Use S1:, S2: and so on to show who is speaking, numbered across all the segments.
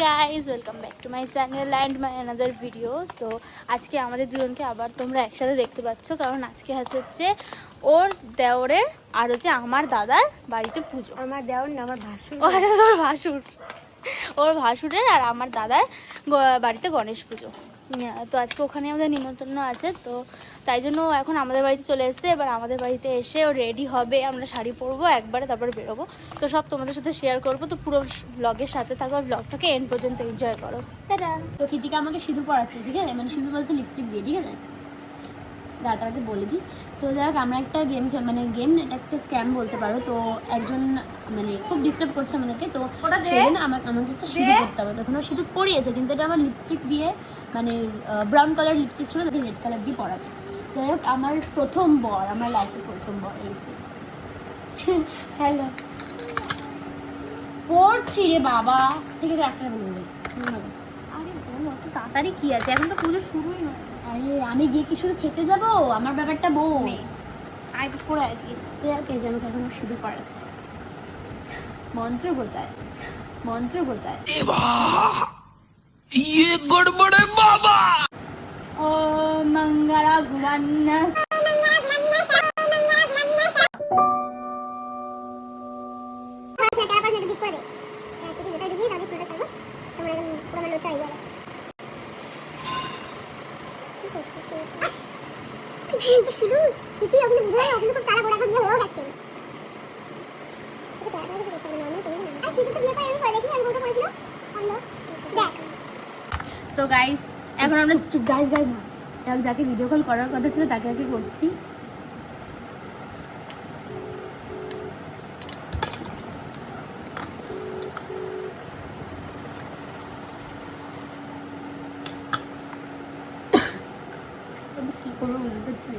S1: Guys, welcome back to my channel and my another video. So আজকে আমাদের দুজনকে আবার তোমরা একসাথে দেখতে পাচ্ছ, কারণ আজকে হচ্ছে ওর দেওরের আর হচ্ছে আমার দাদার বাড়িতে পুজো।
S2: আমার দেওর না, আমার ভাসুর।
S1: ও আচ্ছা, ওর ভাসুর, ওর ভাসুরের আর আমার দাদার বাড়িতে গণেশ পুজো। তো আজকে ওখানে আমাদের নিমন্ত্রণ আছে, তো তাই জন্য এখন আমাদের বাড়িতে চলে এসেছে। এবার আমাদের বাড়িতে এসে ও রেডি হবে, আমরা শাড়ি পরবো একবারে, তারপরে বেরোবো। তো সব তোমাদের সাথে শেয়ার করবো, তো পুরো ব্লগের সাথে থাকো, ব্লগটাকে এন্ড পর্যন্ত এনজয় করো। টাটা।
S2: তো কৃতিকা আমাকে সিঁদুর পরাচ্ছে, ঠিক আছে? মানে সিঁদুর বলতে লিপস্টিক দিয়ে, ঠিক আছে? দাদাকে বলে দিই। তো যাই হোক, আমরা একটা গেম গেম এটা একটা স্ক্যাম বলতে পারো। তো একজন মানে খুব ডিস্টার্ব করছে আমাদেরকে, তো সেজন্য আমাকে একটা সিঁদুর করতে হবে। তখন ও সিঁদুর পরিয়েছে, কিন্তু এটা আমার লিপস্টিক দিয়ে, মানে ব্রাউন কালার লিপস্টিক ছিল, তাকে রেড কালার দিয়ে পরাবে। যাই হোক, আমার প্রথম বর, আমার লাইফের প্রথম বর এইছে। হ্যালো, পড়ছি রে বাবা। ঠিক আছে, একটা বলবে।
S1: আরে বলো, অত তাড়াতাড়ি কি আছে, এখন তো পুজো শুরুই নয়।
S2: আরে আমি গিয়ে কি শুধু খেতে যাবো? আমার ব্যাপারটা বল।
S1: আয় বেশ করে আর কি।
S2: কে যেন এখনো শুরু করাচ্ছে। মন্ত্র কোথায়? মন্ত্র কোথায়?
S3: গড়বড়ে বাবা।
S1: ও মঙ্গলা ভুবন্না। তো গাইস, এখন আমরা
S2: গাইস না, এখন যাকে ভিডিও কল করার কথা ছিল তাকে আগে করছি। কি করবো বুঝতে পারছি না।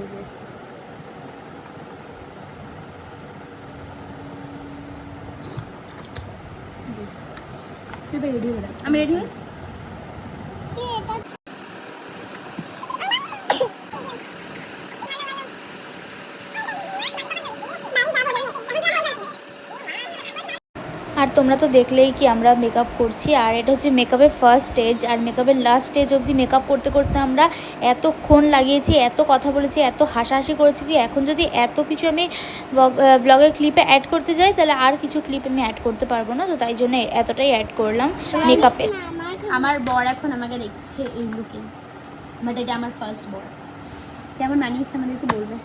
S2: রেডি হয়ে
S1: আমি রেডি হই। আর তোমরা তো দেখলেই কি আমরা মেকআপ করছি, আর এটা হচ্ছে মেকআপের ফার্স্ট স্টেজ, আর মেকআপের লাস্ট স্টেজ অবধি মেকআপ করতে করতে আমরা এতক্ষণ লাগিয়েছি, এত কথা বলেছি, এত হাসাহাসি করেছি কি এখন যদি এত কিছু আমি ব্লগের ক্লিপে অ্যাড করতে যাই, তাহলে আর কিছু ক্লিপ আমি অ্যাড করতে পারবো না। তো তাই জন্য এতটাই অ্যাড করলাম মেকআপের।
S2: আমার বর এখন আমাকে দেখছে এই লুকে, বাট এটা আমার ফার্স্ট বর। কেমন মানিয়েছে আমাদেরকে বলবে।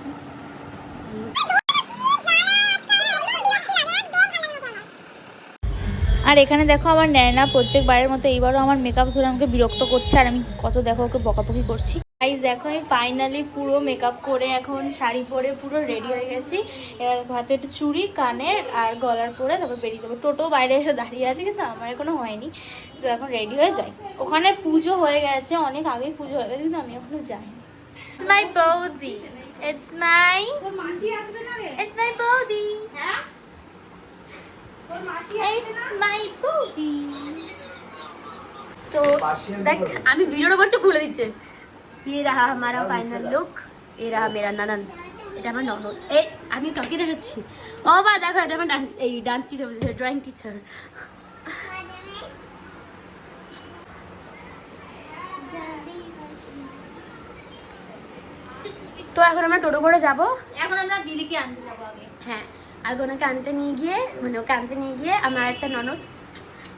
S1: আর এখানে দেখো আমার ন্যানা প্রত্যেকবারের মতো এইবারও আমার মেকআপ ধরে আমাকে বিরক্ত করছে, আর আমি কত দেখো ওকে বকাবকি করছি। গাইস দেখো, আমি ফাইনালি পুরো মেকআপ করে এখন শাড়ি পরে পুরো রেডি হয়ে গেছি। এবার হাতে একটু চুড়ি, কানের আর গলার পরে তারপর বেরিয়ে যাবো। টোটো বাইরে এসে দাঁড়িয়ে আছে, কিন্তু আমার এখনো হয়নি। তো এখন রেডি হয়ে যাই। ওখানে পুজো হয়ে গেছে, অনেক আগেই পুজো হয়ে গেছে, কিন্তু আমি এখনো যাইনি। মাই বৌদি, ইটস মাই বৌদি, It's my booty.
S2: তো দেখ, আমি ভিডিওটা করছি, খুলে দিচ্ছে। ये रहा हमारा फाइनल लुक, ये रहा मेरा ननद, এটা আমার ননদ। এই আমি কাকে দেখাচ্ছি? ও বা দেখো, এটা আমার ডান্স টিচার, ড্রয়িং টিচার। তো এখন আমরা টোটো করে যাব।
S1: এখন আমরা দিদিকে আনতে যাবো আগে।
S2: হ্যাঁ, আগে ওনাকে আনতে নিয়ে গিয়ে, মানে ওকে আনতে নিয়ে গিয়ে আমার একটা ননদ।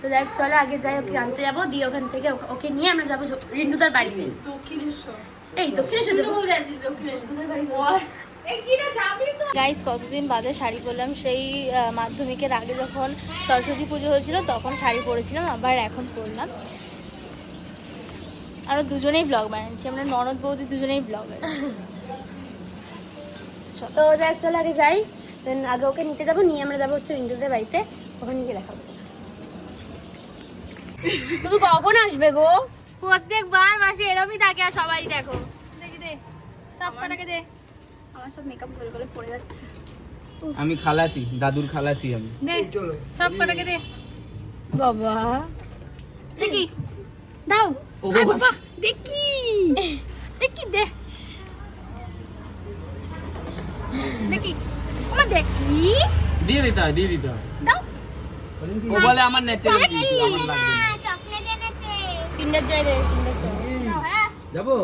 S2: তো দেখ, চলো আগে যাই, ওকে আনতে যাবো, দিয়ে ওখান থেকে ওকে নিয়ে আমরা যাবো রিন্টুদার বাড়িতে। এই দক্ষিণেশ্বর
S1: গাইস, কতদিন বাদে শাড়ি পরলাম। সেই মাধ্যমিকের আগে যখন সরস্বতী পুজো হয়েছিল তখন শাড়ি পরেছিলাম, আবার এখন পরলাম। আমরা দুজনেই ব্লগ বানাচ্ছি, আমরা ননদ বৌদি দুজনেই ব্লগার।
S2: তো দেখ, চলো আগে যাই, দেন আগে ওকে নিতে যাবো, নিয়ে আমরা যাবো হচ্ছে রিন্টুদের বাড়িতে, ওখানে গিয়ে দেখাবো। তুমি কখন আসবে গো?
S1: প্রত্যেকবার মাসে এরমই থাকে, আর সবাই দেখো। দেখি দে, সব কটাকে দে।
S2: আমার সব মেকআপ করে করে পড়ে যাচ্ছে।
S3: আমি খালাসি, দাদুর খালাসি আমি।
S1: দে, সব কটাকে দে।
S2: বাবা
S1: দেখি,
S2: দাও।
S3: ও বাবা,
S1: দেখি দেখি, দে দেখি, আমার দেখি।
S3: দিয়ে দিতে হয়, দিয়ে দিতে হয়।
S1: দাও।
S3: ও বলে আমার ন্যাচারাল আমার লাগবে না।
S4: চকলেট
S2: কিন্ডার জয় দে, কিন্ডার জয়।
S3: যাবো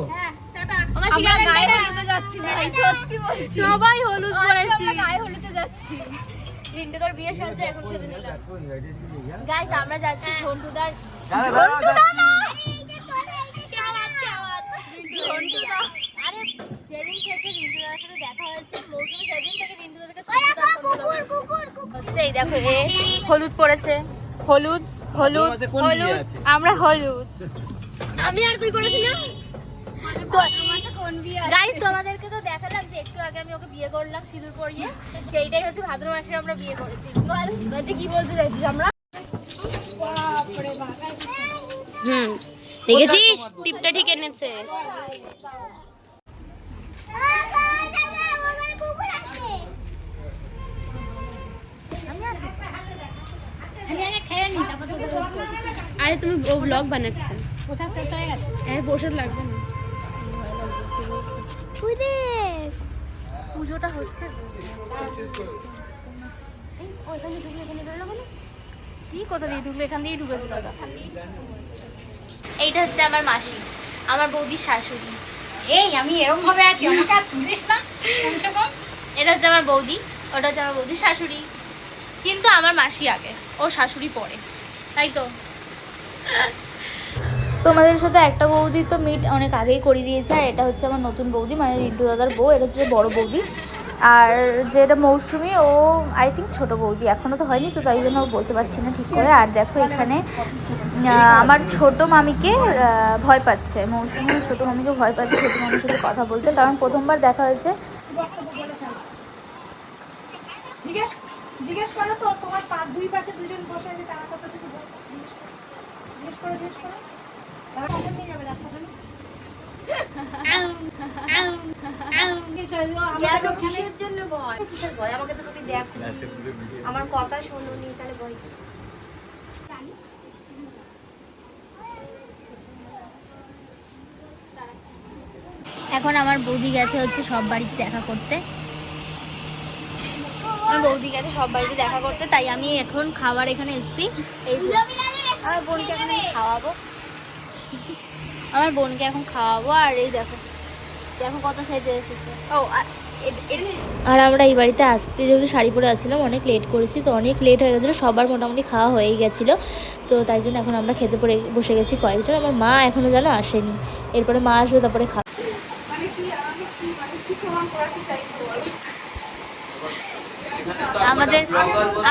S2: আমরা গায়ে হলুদে যাচ্ছি ভাই, সত্যি বলছি। সবাই হলুদ পরেছি, গায়ে হলুদে যাচ্ছি। রিন্টুদার বিয়ের সাজটা এখন সেজে নিলাম। গাইস আমরা যাচ্ছি ঝন্টুদার, ঝন্টুদা না, ঝন্টুদা। আরে যেদিন থেকে রিন্টুদার সাথে দেখা হয়েছে মৌসুমী, সেদিন থেকে রিন্টুদাকে হচ্ছে। এই দেখো এ হলুদ পরেছে, হলুদ হলুদ হলুদ, আমরা হলুদ। আমি আর তুই করেছি না? গাইস তোমাদেরকে তো দেখালাম যে একটু আগে আমি ওকে বিয়ে করলাম সিঁদুর পরিয়ে, সেইটাই হচ্ছে ভাদ্র মাসে আমরা বিয়ে করেছি। বল বাজে কি বলতে চাইছিস আমরা? দেখেছিস টিপটা ঠিক এনেছে। আরে তুমি ব্লগ বানাচ্ছ, পোশাক শেষ হয়ে গেছে। হ্যাঁ পোশাক লাগবে না, পুজোটা হচ্ছে কি, কোথা দিয়ে ঢুকলো? এখান দিয়েই ঢুকেছে দাদা। এইটা হচ্ছে আমার মাসি, আমার বৌদির শাশুড়ি।
S4: এই আমি এরকম ভাবে আছি, আমাকে আর তুলিস না কমসে কম।
S1: এটা হচ্ছে আমার বৌদি, ওটা হচ্ছে আমার বৌদির শাশুড়ি, কিন্তু আমার মাসি আগে, ওর শাশুড়ি পরে, তাই তো। তোমাদের সাথে একটা বৌদি তো মিট অনেক আগেই করে দিয়েছে, আর এটা হচ্ছে আমার নতুন বৌদি, মানে রিন্টু দাদার বউ। এটা হচ্ছে বড় বৌদি, আর যেটা মৌসুমি ও আই থিঙ্ক ছোটো বৌদি, এখনও তো হয়নি, তো তাই জন্য বলতে পারছি না ঠিক করে। আর দেখো এখানে আমার ছোট মামিকে ভয় পাচ্ছে, মৌসুমি ছোটো মামিকে ভয় পাচ্ছে ছোটো মামির সাথে কথা বলতে, কারণ প্রথমবার দেখা হয়েছে।
S4: জিজ্ঞেস করো তো, তোমার দুই পাশে দুজন বসে আছে, তারা কত কিছু জিজ্ঞেস করো তারা কখন নিয়ে যাবে ডাক্তার? কিসের জন্য ভয়? কিসের ভয়? আমাকে তো তুমি দেখো, আমার কথা শোনোনি, তাহলে ভয় কি?
S1: এখন আমার বৌদি গেছে হচ্ছে সব বাড়িতে দেখা করতে, আমার বৌদি গেছে সব বাড়িতে দেখা করতে, তাই আমি এখন খাবার এখানে এসেছি। এই যে আমার বোনকে এখন খাওয়াবো, আমার বোনকে এখন খাওয়াবো। আর এই দেখো দেখো কত সাইজে এসেছে। ও আর আমরা এই বাড়িতে আসতে যেহেতু শাড়ি পরে আসছিলাম, অনেক লেট করেছি, তো অনেক লেট হয়ে গেছিলো, সবার মোটামুটি খাওয়া হয়েই গেছিলো, তো তাই জন্য এখন আমরা খেতে পরে বসে গেছি কয়েকজন। আমার মা এখনও যেন আসেনি, এরপরে মা আসবে, তারপরে খাওয়া। আমাদের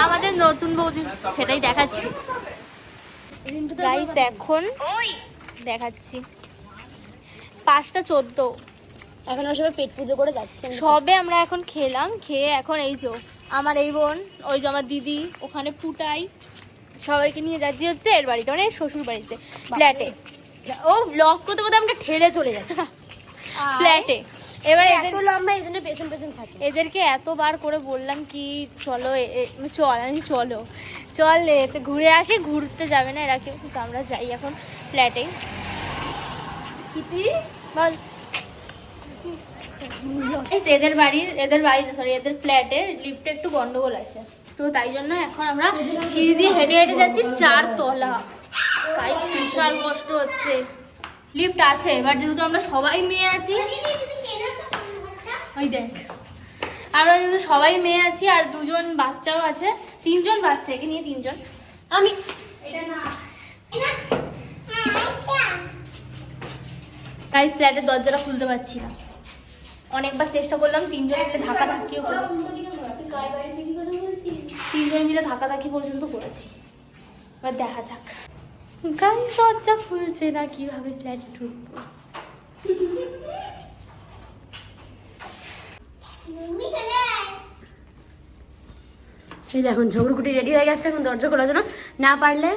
S1: আমাদের নতুন বৌদি সেটাই দেখাচ্ছি গাইস, এখন দেখাচ্ছি 5:14।
S2: এখন আমার সবাই পেট পুজো করে যাচ্ছে,
S1: সবে আমরা এখন খেলাম, খেয়ে এখন এই যে আমার এই বোন, ওই যে আমার দিদি ওখানে ফুটাই, সবাইকে নিয়ে যাচ্ছি হচ্ছে এর বাড়িতে, মানে শ্বশুর বাড়িতে, ফ্ল্যাটে।
S2: ও ব্লগ করতে করতে আমাকে ঠেলে চলে যাচ্ছে
S1: ফ্ল্যাটে। এবারে
S2: আমরা এই জন্য পেছন পেছন থাকি।
S1: এদেরকে এতবার করে বললাম কি চলো চল, আমি চলো চল এতে ঘুরে আসি, ঘুরতে যাবে না এরা কেউ, কিন্তু আমরা যাই এখন ফ্ল্যাটে। বল এদের বাড়ি এদের ফ্ল্যাটে লিফটে একটু গন্ডগোল আছে, তো তাই জন্য এখন আমরা সিঁড়ি দিয়ে হেঁটে হেঁটে যাচ্ছি 4 তলা। গাইস বিশাল কষ্ট হচ্ছে, লিফট আছে, এবার যেহেতু আমরা সবাই মেয়ে আছি, ওই দেখ আমরা যেহেতু সবাই মেয়ে আছি আর 2জন বাচ্চাও আছে, 3জন বাচ্চা, একে নিয়ে 3জন। আমি গাইস ফ্ল্যাটের দরজাটা খুলতে পারছি না, অনেকবার চেষ্টা করলাম, 3জন মিলে ধাক্কাধাক্কিও করেছি, 3জন মিলে ধাক্কাধাক্কি পর্যন্ত করেছি। এবার দেখা যাক গাইস দরজা খুলছে না, কিভাবে ফ্ল্যাটে ঢুকবো।
S2: এই দেখুন ঝগড়ুকুটি রেডি হয়ে গেছে, এখন দরজা খোলার জন্য, না পারলে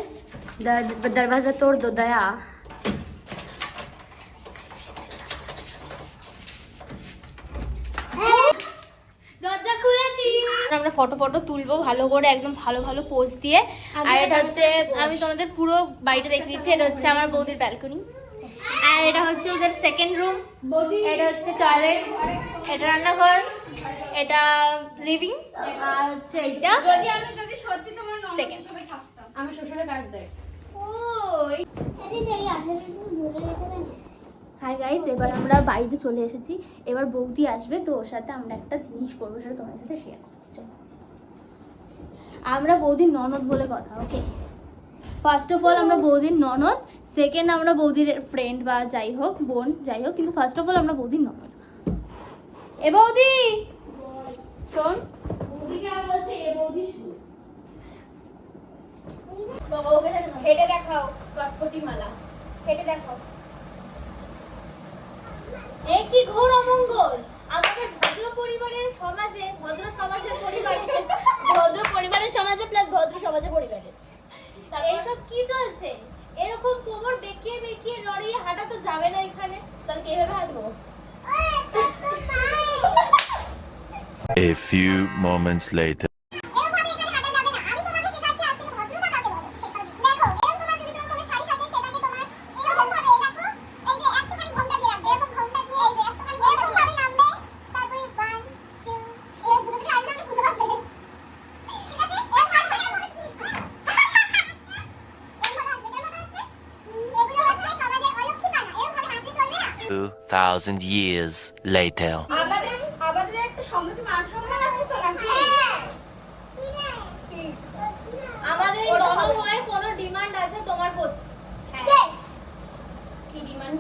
S2: দরওয়াজা তোর দো দয়া।
S1: দরজা খুলেছি, আমরা ফটো তুলবো ভালো করে, একদম ভালো ভালো পোজ দিয়ে। আর এটা হচ্ছে আমি তোমাদের পুরো বাড়িটা দেখে দিচ্ছি, এটা হচ্ছে আমার বৌদির ব্যালকনি, আর এটা হচ্ছে ওদের সেকেন্ড রুম, এটা হচ্ছে টয়লেট, এটা রান্নাঘর, এটা লিভিং, আর হচ্ছে এইটা
S4: যদি সত্যি তোমার
S1: সেকেন্ড।
S2: আমার শ্বশুরের কাজ দেয়।
S1: হাই গাইস, এবার আমরা বাড়িতে চলে এসেছি। এবার বৌদি আসবে, তো ওর সাথে আমরা একটা জিনিস করবো, সেটা তোমার সাথে শেয়ার করছি। চলো, আমরা বৌদির ননদ বলে কথা, ওকে? ফার্স্ট অফ অল আমরা বৌদির ননদ, সেকেন্ড আমরা বৌদির ফ্রেন্ড বা যাই হোক, বোন যাই হোক, কিন্তু ফার্স্ট অফ অল আমরা বৌদির ননদ। এ বৌদি শোন, বৌদিকে আর বলছে এ বৌদি শুন, হেঁটে দেখাও কটকটি মালা, হেঁটে দেখাও। এ কি ঘোর অমঙ্গল আমাদের ভদ্র পরিবারের সমাজে, ভদ্র সমাজের পরিবারে, ভদ্র পরিবারের সমাজে প্লাস ভদ্র সমাজের পরিবারে এইসব কি চলছে? এরকম কোমর বেঁকিয়ে বেঁকিয়ে নড়িয়ে হাঁটা তো যাবে না এখানে। তাহলে কিভাবে হাঁটবো?
S5: A few moments later. Thousand years later.
S1: আমাদের একটা সমাজে মান সম্মান আছে তো নাকি? আমাদের ননদ হয়ে কোনো ডিমান্ড আছে তোমার প্রতি? কি ডিমান্ড?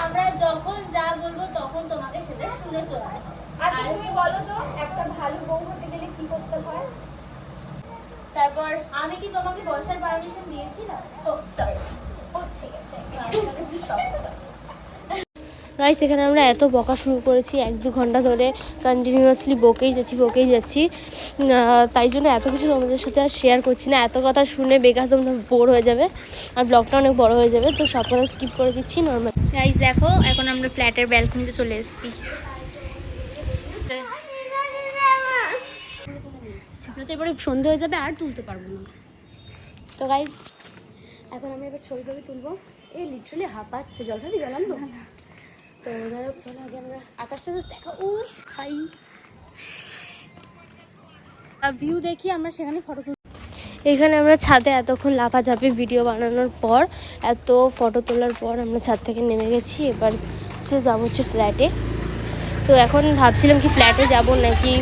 S1: আমরা যখন যা বলবো তখন তোমাকে সেটা শুনে চলতে হবে। আচ্ছা তুমি বলো তো, একটা ভালো বউ হতে গেলে কি করতে হয়? তারপর আমি কি তোমাকে বসার পারমিশন দিয়েছিলাম? ও সরি, ও ঠিক আছে, গাইস এখানে আমরা এত বকা শুরু করেছি, 1-2 ঘন্টা ধরে কন্টিনিউয়াসলি বকেই যাচ্ছি। তাই জন্য এত কিছু তোমাদের সাথে আর শেয়ার করছি না। এত কথা শুনে বেকার তোমরা বোর হয়ে যাবে, আর ব্লগটা অনেক বড় হয়ে যাবে, তো সব কথা স্কিপ করে দিচ্ছি নর্মাল। গাইস দেখো, এখন আমরা ফ্ল্যাটের ব্যালকনিতে চলে এসেছি।
S2: এরপরে সন্ধে হয়ে যাবে আর তুলতে পারবো না।
S1: তো গাইস
S2: এখন আমরা এবার ছবি তুলবো। এই লিটারালি হাঁপাচ্ছে, জল খাবি? জল আনবো? তো যাই হোক, চলো আগে আমরা আকাশটা জাস্ট দেখা, ও হাই ভিউ দেখি, আমরা সেখানে ফটো তুল।
S1: এখানে আমরা ছাদে এতক্ষণ লাফাঝাপি ভিডিও বানানোর পর, এত ফটো তোলার পর আমরা ছাদ থেকে নেমে গেছি। এবার যাবো ফ্ল্যাটে। তো এখন ভাবছিলাম কি ফ্ল্যাটে যাব নাকি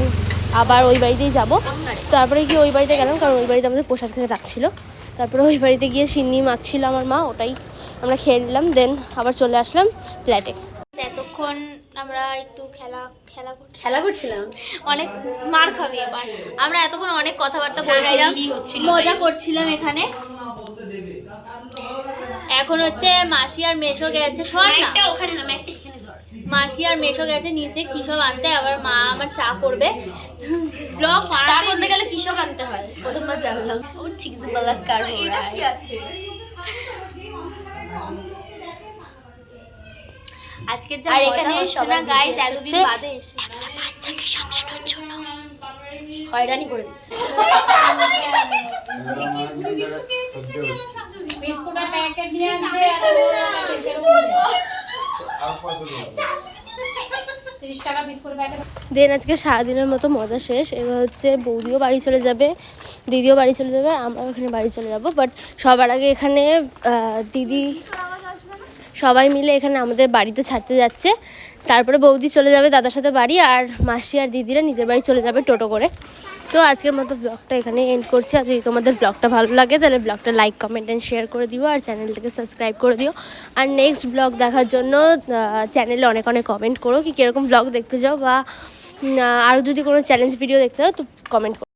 S1: আবার ওই বাড়িতেই যাব। তারপরে কি ওই বাড়িতে গেলাম, কারণ ওই বাড়িতে আমাদের পোশাক থেকে রাখছিল। তারপরে ওই বাড়িতে গিয়ে সিন্নি মাখছিল আমার মা, ওটাই আমরা খেয়ে নিলাম। দেন আবার চলে আসলাম ফ্ল্যাটে। এতক্ষণ আমরা একটু খেলা করছিলাম, অনেক মার খাবি এবার। আমরা এতক্ষণ অনেক কথাবার্তা বলছিলাম, মজা করছিলাম এখানে। এখন হচ্ছে মাসি আর মেশো গেছে, ওখানে না, মাসি আর মেশো গেছে নিচে কি সব আনতে। আবার মা আমার চা করবে। ব্লগ চা করতে গেলে কি সব আনতে হয় প্রথমবার জানলাম। ও ঠিক আছে, বলাৎকার আছে আজকে যা এখানে সবাই গাইস এতদিন বাদে এসে একটা বাচ্চাকে সামলানোর জন্য হয়রানি করে দিচ্ছে। বিস্কুটের প্যাকেট নিয়ে আসবে আর 30 টাকা বিস্কুটের প্যাকেট। দেন আজকে সারাদিনের মতো মজা শেষ। এবার হচ্ছে বৌদিও বাড়ি চলে যাবে, দিদিও বাড়ি চলে যাবে, আমরাও এখানে বাড়ি চলে যাব। বাট সবার আগে এখানে দিদি সবাই মিলে এখানে আমাদের বাড়িতে ছাড়তে যাচ্ছে। তারপরে বৌদি চলে যাবে দাদার সাথে বাড়ি, আর মাসি আর দিদিরা নিজের বাড়ি চলে যাবে টোটো করে। তো আজকের মতো ব্লগটা এখানে এন্ড করছি। আর যদি তোমাদের ব্লগটা ভালো লাগে তাহলে ব্লগটা লাইক, কমেন্ট অ্যান্ড শেয়ার করে দিও, আর চ্যানেলটাকে সাবস্ক্রাইব করে দিও। আর নেক্সট ব্লগ দেখার জন্য চ্যানেলে অনেক কমেন্ট করো কি কীরকম ব্লগ দেখতে চাও, বা আরও যদি কোনো চ্যালেঞ্জ ভিডিও দেখতে চাও তো কমেন্ট করো।